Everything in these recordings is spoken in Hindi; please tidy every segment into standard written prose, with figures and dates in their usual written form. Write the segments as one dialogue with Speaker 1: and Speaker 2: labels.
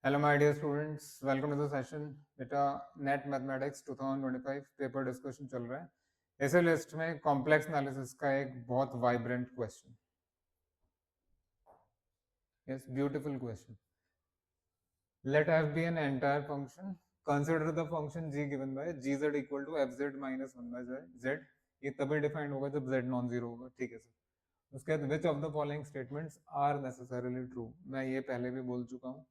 Speaker 1: Hello, my dear students. Welcome to the session. बेटा नेट मैथमेटिक्स 2025 पेपर डिस्कशन चल रहा है। इस लिस्ट में कॉम्प्लेक्स एनालिसिस का एक बहुत vibrant question, yes beautiful question. Let f be an entire function. Consider the function g given by gz equal to fz minus 1 by z. ये तभी डिफाइंड होगा जब z नॉन जीरो होगा, ठीक है सर। उसके बाद which of the following statements are necessarily true. मैं ये पहले भी बोल चुका हूँ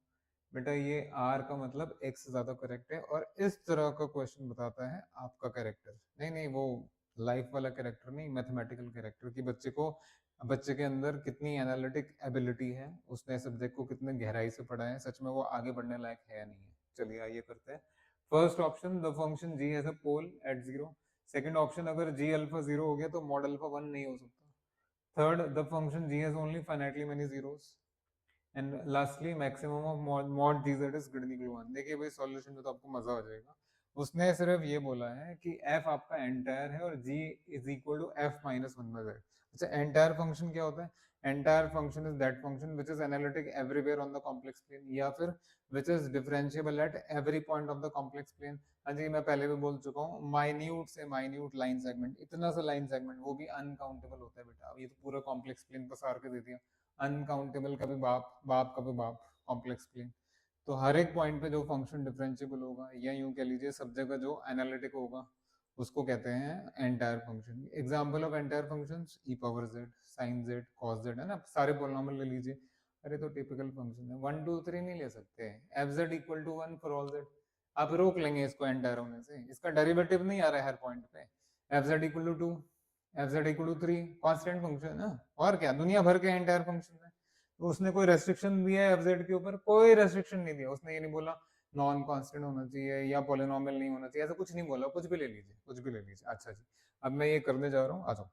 Speaker 1: बेटा, ये आर का मतलब एक्स से ज्यादा करेक्ट है, और इस तरह का क्वेश्चन बताता है आपका कैरेक्टर। नहीं नहीं, वो लाइफ वाला कैरेक्टर नहीं, मैथमेटिकल कैरेक्टर कि बच्चे के अंदर कितनी एनालिटिक एबिलिटी है, उसने सब्जेक्ट को कितने गहराई से पढ़ा है, सच में वो आगे बढ़ने लायक है या नहीं है। चलिए आइए करते हैं। First option, the function ji has a pole at zero. Second option, अगर जी अल्फा जीरो हो गया तो मॉड अल्फा वन नहीं हो सकता। Third, the function ji has only finitely many zeros. And lastly maximum of mod जीजेड इज ग्रेटर देन 1। देखिए भाई, सॉल्यूशन में तो आपको मजा आ जाएगा। उसने सिर्फ ये बोला है कि f आपका एंटायर है और g is equal to f minus one by Z. अच्छा, एंटायर फंक्शन क्या होता है? Entire function is that function which is analytic everywhere on the complex plane, या फिर which is differentiable at every point of the complex plane. हाँ जी, मैं पहले भी बोल चुका हूँ, माइन्यूट से माइन्यूट लाइन सेगमेंट, इतना सा लाइन सेगमेंट, वो भी अनकाउंटेबल होता है बेटा। अब ये तो पूरा कॉम्प्लेक्स प्लेन पसार के दे दिया। अनकाउंटेबल का भी बाप, बाप का भी बाप, कॉम्प्लेक्स प्लेन। तो हर एक पॉइंट पे जो फंक्शन डिफरेंशिएबल होगा, या यूं कह लीजिए सब जगह जो एनालिटिक होगा, उसको कहते हैं entire function. Example of entire functions, E power Z, sine Z, cos Z, है ना, सारे पोलिनोमियल ले लीजिए। अरे तो टिपिकल फंक्शन है, 1 2 3 नहीं ले सकते। F Z equal to 1 for all Z, आप रोक लेंगे इसको एंटायर होने से, इसका डेरिवेटिव नहीं आ रहा है हर पॉइंट पे। F Z equal to 2, F Z equal to 3, constant function है। और क्या, दुनिया भर के एंटायर फंक्शन है। तो उसने कोई रेस्ट्रिक्शन दिया है एफ के ऊपर? कोई रेस्ट्रिक्शन नहीं दिया। उसने ये नहीं बोला नॉन कांस्टेंट होना चाहिए या पोलिनोमियल नहीं होना चाहिए, ऐसा कुछ नहीं बोला। कुछ भी ले लीजिए, कुछ भी ले लीजिए। अच्छा जी, अब मैं ये करने जा रहा हूँ, आ जाओ।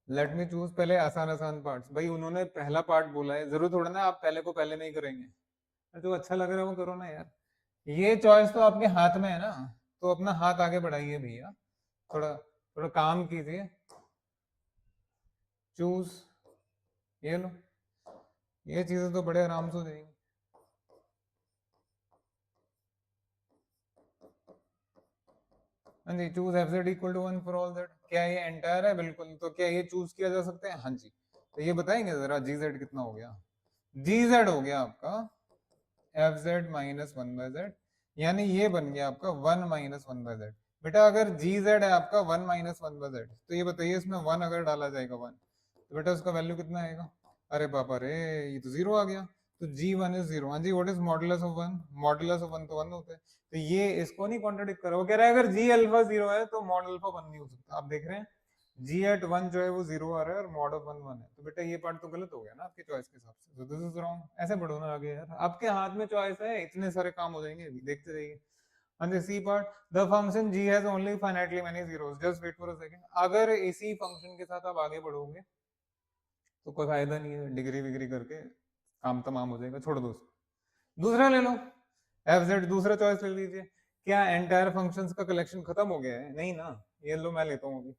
Speaker 1: लेट मी चूज पहले आसान आसान पार्ट्स। भाई उन्होंने पहला पार्ट बोला है, जरूर थोड़ा ना आप पहले को पहले नहीं करेंगे। जो अच्छा लग रहा है वो करो ना यार। ये चॉइस तो आपके हाथ में है ना, तो अपना हाथ आगे बढ़ाइए भैया, थोड़ा थोड़ा काम कीजिए। चूज, ये लो, ये चीजें तो बड़े आराम से हो जाएंगी। हाँ जी, choose f Z equal to one for all z. क्या ये एंटायर है? बिल्कुल। तो क्या ये चूज किया जा सकता है? हाँ जी। तो ये बताएंगे जरा, जी जेड कितना हो गया? जी जेड हो गया आपका f Z minus one by z, यानी ये बन गया आपका one minus one by Z. बेटा अगर जी जेड है आपका one minus one by Z, तो ये बताइए इसमें वन अगर डाला जाएगा वन, तो बेटा उसका वैल्यू कितना आएगा? अरे पापा रे, ये तो जीरो आ गया। तो जी वन इज जीरो। हाँ जी, what is modulus of one? Modulus of one तो वन होता है। तो ये इसको नहीं कॉन्ट्रडिक्ट करो। वो कह रहा है अगर जी अल्फा जीरो है तो मॉड अल्फा वन नहीं हो सकता। आप देख रहे हैं जी एट वन जो है वो जीरो आ रहा है और मॉड ऑफ वन वन है। तो बेटा ये पार्ट तो गलत हो गया ना आपकी चॉइस के हिसाब से। तो दिस इज रॉन्ग। ऐसे बढ़ो ना आगे यार, आपके हाथ में चॉइस है, इतने सारे काम हो जाएंगे अभी, देखते रहिए। And the C part, the function g has only finitely many zeros. Just wait for a second. अगर इसी फंक्शन के साथ आप आगे बढ़ोगे तो कोई फायदा नहीं है, डिग्री विग्री करके काम तमाम हो जाएगा, छोड़ दो उसको। दूसरा ले लो, एफ जेड, दूसरा चॉइस ले लीजिए। क्या एंटायर फंक्शंस का कलेक्शन खत्म हो गया है? नहीं ना, ये लो मैं लेता हूँ अभी।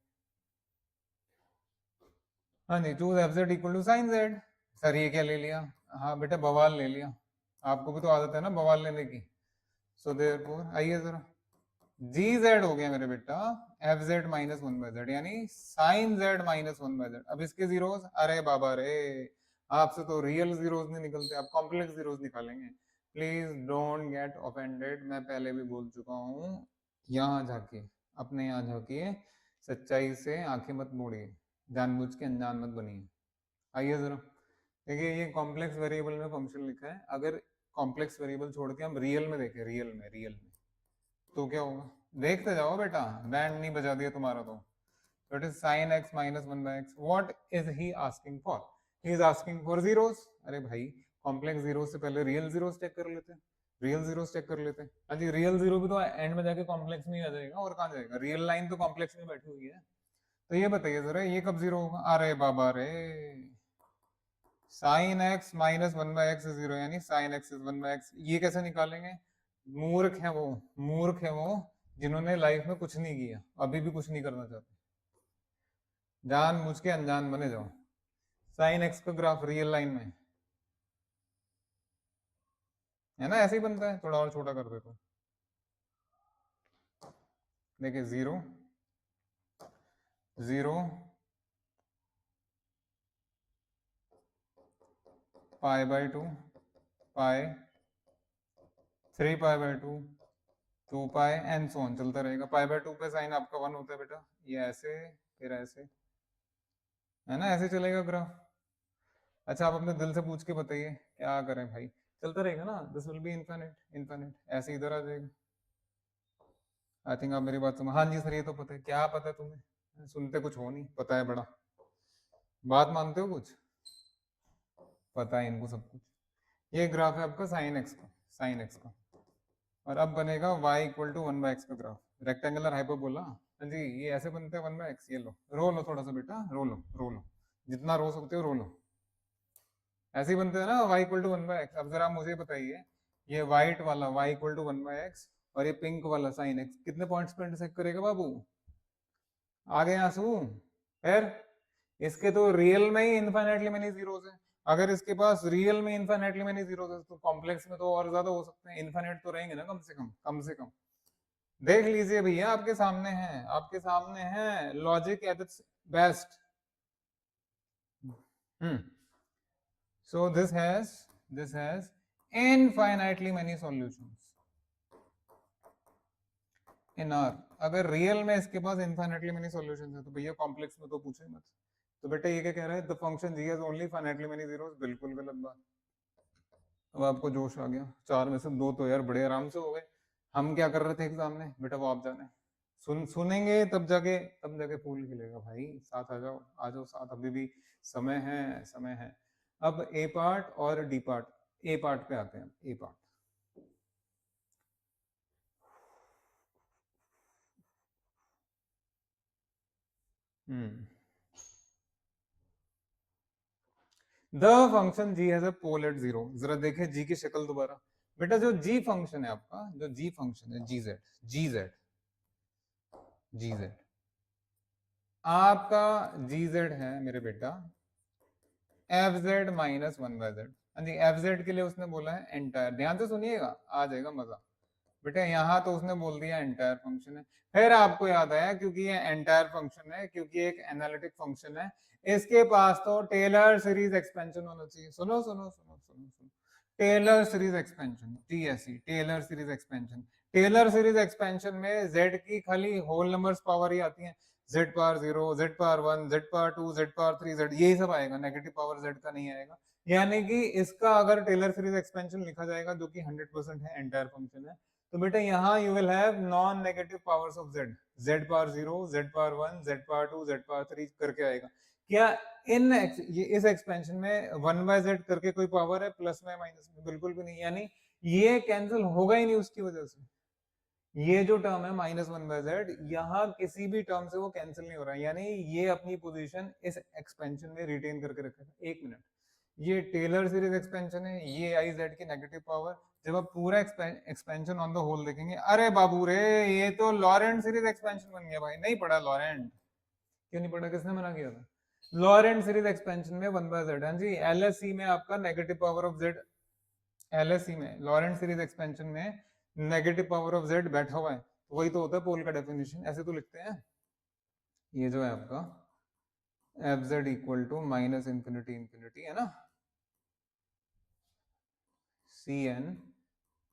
Speaker 1: हाँ जी, choose f Z equal to sine z. Sir ये क्या ले लिया? हाँ बेटा, बवाल ले लिया। आपको भी तो आदत है ना बवाल लेने की। सो देयरफॉर आइए जरा, जी जेड हो गया मेरे बेटा f Z minus one by z, यानी sine z minus one by z. अब इसके जीरोस, अरे बाबा रे, आपसे तो रियल जीरोस नहीं निकलते, आप कॉम्प्लेक्स जीरोस निकालेंगे। प्लीज डोंट गेट ऑफेंडेड, मैं पहले भी बोल चुका हूँ। यहाँ झांकिए, अपने यहाँ झांकिए, सच्चाई से आंखें मत मोड़िए, जानबूझ के अनजान मत बनिए। आइए जरा देखिए, ये कॉम्प्लेक्स वेरिएबल में फंक्शन लिखा है। अगर कॉम्प्लेक्स वेरिएबल छोड़ के हम रियल में देखें, रियल में तो क्या होगा? देखते जाओ बेटा, बैंड नहीं बजा दिया तुम्हारा तो। It is sine x minus one by x. What is he asking for? He is asking for zeros. अरे भाई, कॉम्प्लेक्स जीरो से पहले रियल जीरोस चेक कर लेते हैं, रियल जीरोस चेक कर लेते हैं। हाँ जी, रियल जीरो भी तो एंड में जाके कॉम्प्लेक्स में ही आ जाएगा, और कहाँ जाएगा? रियल लाइन तो कॉम्प्लेक्स में बैठी हुई है। तो ये बताइए जरा, ये कब जीरो होगा? अरे बाबा रे, sine x minus one by x zero, यानी sine x is one by x. ये कैसे निकालेंगे? मूर्ख है वो, मूर्ख है वो जिन्होंने लाइफ में कुछ नहीं किया, अभी भी कुछ नहीं करना चाहते। जान मुझ के अनजान बने जाओ। साइन एक्स का ग्राफ रियल लाइन में, है ना, ऐसे ही बनता है, थोड़ा और छोटा कर देता हूँ। देखिए 0 0 pi by 2 pi 3 pi by 2 2 pi and so on चलता रहेगा। पाई बाई 2 पे साइन आपका 1 होता है बेटा, ये ऐसे फिर ऐसे, है ना, ऐसे चलेगा ग्राफ। अच्छा आप अपने दिल से पूछ के बताइए क्या करें भाई, चलता रहेगा ना, this will be infinite infinite, ऐसे इधर आ जाएगा। आई थिंक आप मेरी बात समझ, हाँ जी सर ये तो पता है, क्या पता है तुम्हें, सुनते कुछ हो नहीं, पता है बड़ा, बात मानते हो कुछ, पता है इनको सब कुछ। ये ग्राफ है आपका साइन एक्स का, साइन एक्स का, और अब बनेगा y इक्वल टू 1/x का ग्राफ, रेक्टेंगुलर हाइपरबोला। हाँ जी ये ऐसे बनते हैं 1/x, ये लो रो लो थोड़ा सा बेटा, रो लो जितना रो सकते हो रो लो, ऐसे ही बनते हैं ना y इक्वल टू 1/x। अब जरा मुझे बताइए, ये व्हाइट वाला y इक्वल टू 1/x और ये पिंक वाला साइन x कितने पॉइंट्स पे इंटरसेक्ट करेगा बाबू, आगे आंसू, फिर इसके तो रियल में ही इनफाइनाइटली मेनी जीरोस है, अगर इसके पास रियल में इनफाइनाइटली मेनी जीरोस है तो कॉम्प्लेक्स में तो और ज्यादा हो सकते हैं, इनफाइनाइट तो रहेंगे ना कम से कम, कम से कम। देख लीजिए भैया आपके सामने है, आपके सामने है, logic at its best. So this has infinitely many solutions in are, अगर रियल में इसके पास इनफाइनाइटली मेनी सॉल्यूशंस है तो भैया कॉम्प्लेक्स में तो पूछे ही मत। तो बेटा ये क्या कह रहा है, the function ji has only finitely many zeros, बिल्कुल गलत बात। अब आपको जोश आ गया, 4 में से 2 तो यार बड़े आराम से हो गए, हम क्या कर रहे थे एग्जाम में बेटा वो आप जाने, सुनेंगे तब जाके फूल खिलेगा भाई, साथ आ जाओ साथ, अभी भी समय है, समय है। अब ए पार्ट और डी पार्ट, ए पार्ट पे आते हैं, A part. The function ji has a pole at 0, जरा देखें जी की शक्ल दोबारा, बेटा जो जी फंक्शन है आपका, जो जी फंक्शन है जी जेड, जी जेड, जी जेड, आपका जी जेड है मेरे बेटा एफ जेड माइनस 1/z। हाँ जी एफ जेड के लिए उसने बोला है एंटायर, ध्यान से सुनिएगा आ जाएगा मजा बेटा, यहाँ तो उसने बोल दिया एंटायर फंक्शन है, फिर आपको याद आया क्योंकि ये एंटायर फंक्शन है, क्योंकि एक एनालिटिक फंक्शन है, इसके पास तो टेलर सीरीज एक्सपेंशन होना चाहिए। सुनो सुनो सुनो सुनो सुनो, Taylor series expansion, TSE, Taylor series expansion, Taylor series expansion में जेड की खाली होल नंबर्स पावर ही आती है, z power 0, z power 1, z power 2, z power 3, z, यही सब आएगा, नेगेटिव पावर जेड का नहीं आएगा। यानी कि इसका अगर टेलर सीरीज एक्सपेंशन लिखा जाएगा जो कि 100% है, एंटायर फंक्शन है, तो बेटा यहाँ you will have non negative powers of Z, Z power 0, z power 1, z power 2, z power 3 करके आएगा। क्या ये इस एक्सपेंशन में 1/z करके कोई पावर है प्लस में माइनस में, बिल्कुल भी नहीं, यानी ये कैंसिल होगा ही नहीं उसकी वजह से, ये जो टर्म है -1/z यहाँ किसी भी टर्म से वो कैंसिल नहीं हो रहा है, यानी ये अपनी पोजीशन इस एक्सपेंशन में रिटेन करके रखेगा। एक मिनट, ये टेलर सीरीज एक्सपेंशन है, ये आई जेड की नेगेटिव पावर, जब आप पूरा एक्सपेंशन ऑन द होल देखेंगे, अरे बाबू रे ये तो लॉरेंट सीरीज एक्सपेंशन बन गया भाई, नहीं पढ़ा लॉरेंट, क्यों नहीं पढ़ा, किसने मना किया था, लॉरेंट सीरीज एक्सपेंशन में 1/z, हाँ जी एलएससी में आपका negative power of Z, LSC में लॉरेंट सीरीज एक्सपेंशन में नेगेटिव पावर ऑफ जेड बैठा हुआ है, तो वही तो होता है पोल का डेफिनेशन, ऐसे तो लिखते हैं। ये जो है आपका f Z equal to minus infinity infinity है ना, c n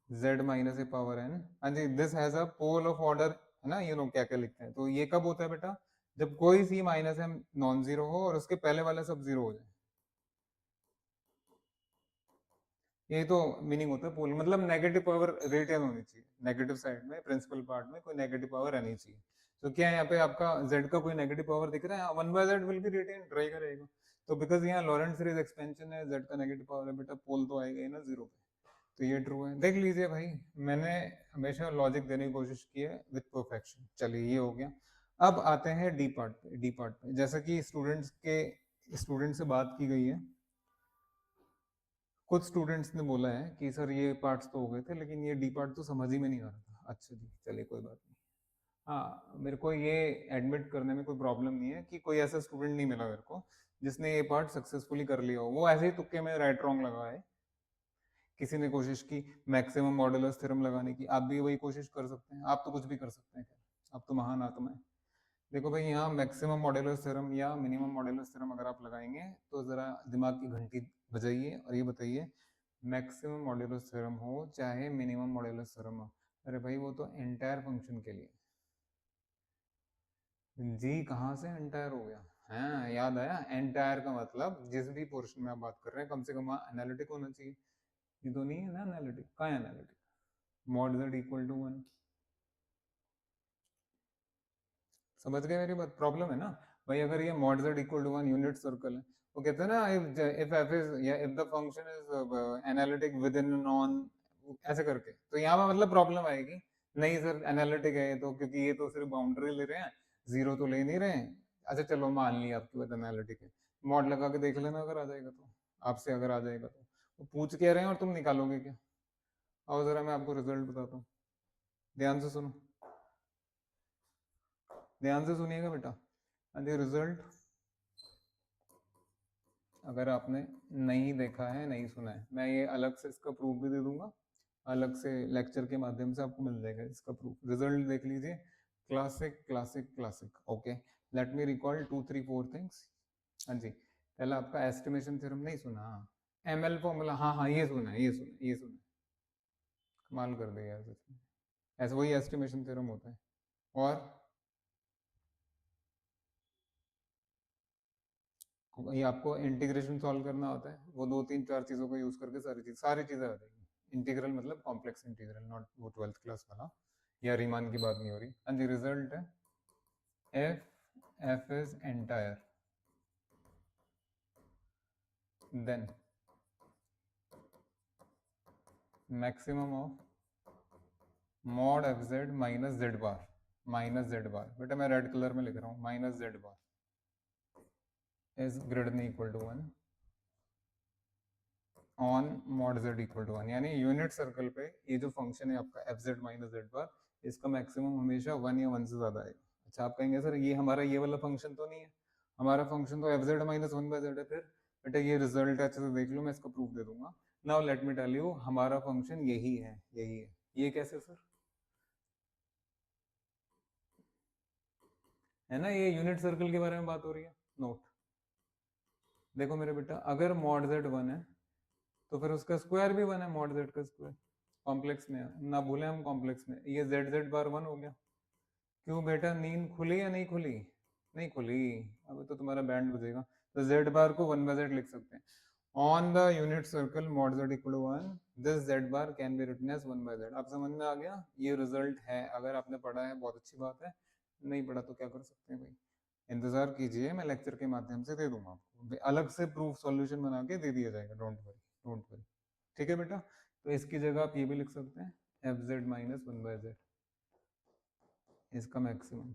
Speaker 1: z minus a power n, हाँ जी this has a pole of order, है ना, ये लोग क्या क्या लिखते हैं, तो ये कब होता है बेटा, जब कोई सी माइनस एम नॉन जीरो हो और उसके पहले वाला सब जीरो हो जाए, ये तो मीनिंग होता है पोल, मतलब नेगेटिव पावर रिटेन होनी चाहिए, नेगेटिव साइड में प्रिंसिपल पार्ट में कोई नेगेटिव पावर रहनी चाहिए। तो क्या यहाँ पे आपका z का कोई नेगेटिव पावर दिख रहा है, 1/z विल बी रिटेन, रहेगा रहेगा, तो बिकॉज यहाँ लॉरेंट सीरीज एक्सपेंशन है, z का नेगेटिव पावर है बेटा, पोल तो आएगा ही ना जीरो पे, तो ये ट्रू है, देख लीजिए भाई, मैंने हमेशा लॉजिक देने की कोशिश की है विद परफेक्शन। चलिए ये हो गया, अब आते हैं डी पार्ट पे, डी पार्ट पे जैसा कि स्टूडेंट से बात की गई है, कुछ स्टूडेंट्स ने बोला है कि सर ये पार्ट्स तो हो गए थे लेकिन ये डी पार्ट तो समझ ही में नहीं आ रहा था। अच्छा जी चलिए कोई बात नहीं, हाँ मेरे को ये एडमिट करने में कोई प्रॉब्लम नहीं है कि कोई ऐसा स्टूडेंट नहीं मिला मेरे को जिसने ये पार्ट सक्सेसफुली कर लिया हो, वो ऐसे ही तुक्के में राइट रॉन्ग लगा है, किसी ने कोशिश की मैक्सिमम मॉडुलस थ्योरम लगाने की, आप भी वही कोशिश कर सकते हैं, आप तो कुछ भी कर सकते हैं, आप तो महान आत्मा है। देखो भाई यहाँ मैक्सिमम मॉडुलस थ्योरम या मिनिमम मॉडुलस थ्योरम अगर आप लगाएंगे तो जरा दिमाग की घंटी बजाइए और ये बताइए मैक्सिमम मॉडुलस थ्योरम हो चाहे मिनिमम मॉडुलस थ्योरम हो, अरे भाई वो तो एंटायर फंक्शन के लिए, जी कहाँ से एंटायर हो गया, हाँ याद आया, एंटायर का मतलब जिस भी पोर्शन में आप बात कर रहे हैं कम से कम एनालिटिक होना चाहिए, ये तो नहीं है ना एनालिटिक, कहाँ है analytic, mod z equal to 1, समझ गए मेरी बात, प्रॉब्लम है ना भाई, अगर ये mod z equal to 1 unit circle है, वो कहते हैं ना इफ f इज या if the function is analytic within none, ऐसे करके, तो यहाँ पे मतलब प्रॉब्लम आएगी, नहीं सर एनालिटिक है ये तो, क्योंकि ये तो सिर्फ बाउंड्री ले रहे हैं, जीरो तो ले नहीं रहे हैं, अच्छा चलो मान लिया आपकी बात एनालिटिक है, मॉड लगा के देख लेना अगर आ जाएगा तो, आपसे अगर आ जाएगा तो पूछ के रहे हैं और तुम निकालोगे क्या, आओ जरा मैं आपको रिजल्ट बताता हूँ, ध्यान से सुनो, ध्यान से सुनिएगा बेटा, अरे रिजल्ट अगर आपने नहीं देखा है नहीं सुना है, मैं ये अलग से इसका प्रूफ भी दे दूंगा, अलग से लेक्चर के माध्यम से आपको मिल जाएगा इसका प्रूफ, रिजल्ट देख लीजिए, classic classic classic, okay let me recall 2 3 4 things, हाँ जी, पहला आपका एस्टिमेशन थ्योरम नहीं सुना, एमएल फॉर्मूला, हाँ हाँ ये सुना है, ये सुना, ये सुना, कमाल कर दिया यार सच में, ऐसा वही एस्टिमेशन थ्योरम होता है, और ये आपको इंटीग्रेशन सॉल्व करना होता है, वो 2 3 4 चीजों को यूज करके सारी चीजें आ जाएगी, इंटीग्रल मतलब कॉम्प्लेक्स इंटीग्रल, नॉट वो 12th क्लास वाला, या रीमान की बात नहीं हो रही, हाँ जी रिजल्ट है f is entire then maximum of mod f Z minus z bar, minus z bar, बेटा मैं रेड कलर में लिख रहा हूँ, minus z bar is greater than equal to 1 on mod z equal to 1, यानी यूनिट सर्कल पे ये जो फंक्शन है आपका एफ जेड माइनस जेड बार, इसका मैक्सिमम हमेशा 1 या 1 से ज्यादा आएगा, अच्छा आप कहेंगे सर ये हमारा ये वाला फंक्शन तो नहीं है, हमारा फंक्शन तो F Z minus 1 by Z है, फिर बेटा ये रिजल्ट अच्छे से देख लो, मैं इसका प्रूफ दे दूंगा, now let me tell you हमारा फंक्शन यही है, यही है, ये कैसे सर, है ना, ये यूनिट सर्कल के बारे में बात हो रही है, नोट देखो मेरे बेटा, अगर मॉड z 1 है तो फिर उसका स्क्वायर भी 1 है, मॉड z का स्क्वायर कॉम्प्लेक्स में है, ना भूले हम कॉम्प्लेक्स में, ये जेड जेड बार 1 हो गया, क्यों बेटा नींद खुली या नहीं खुली, नहीं खुली, अब तो तुम्हारा बैंड बजेगा, तो जेड बार को 1 बाय जेड लिख सकते हैं, on the unit circle mod z equal to 1 this Z bar can be written as 1 by Z, आप समझ में आ गया, ये रिजल्ट है, अगर आपने पढ़ा है बहुत अच्छी बात है, नहीं पढ़ा तो क्या कर सकते हैं भाई, इंतजार कीजिए, मैं लेक्चर के माध्यम से दे दूंगा आपको, अलग से प्रूफ सॉल्यूशन बना के दे दिया जाएगा, डोंट वरी, डोंट वरी, ठीक है बेटा, तो इसकी जगह आप ये भी लिख सकते हैं F Z minus 1 by Z, इसका मैक्सिमम,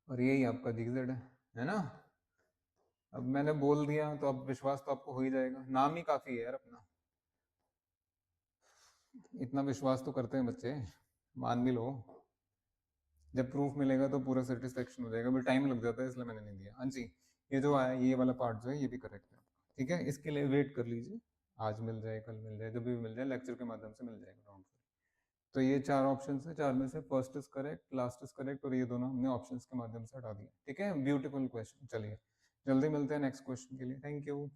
Speaker 1: और यही आपका जी जेड है ना, अब मैंने बोल दिया तो अब विश्वास तो आपको हो ही जाएगा, नाम ही काफी है यार अपना, इतना विश्वास तो करते हैं बच्चे, मान भी लो, जब प्रूफ मिलेगा तो पूरा सेटिस्फेक्शन हो जाएगा, अभी टाइम लग जाता है इसलिए मैंने नहीं दिया, हाँ जी ये जो आया ये वाला पार्ट जो है ये भी करेक्ट है, ठीक है, इसके लिए वेट कर लीजिए, आज मिल जाए कल मिल जाए, जब भी मिल जाए लेक्चर के माध्यम से मिल जाएगा, डोंट। तो ये 4 ऑप्शन है, 4 में से first is correct, last is correct, और ये दोनों हमने ऑप्शंस के माध्यम से हटा दिए, ठीक है, ब्यूटीफुल क्वेश्चन, चलिए जल्दी मिलते हैं नेक्स्ट क्वेश्चन के लिए, थैंक यू।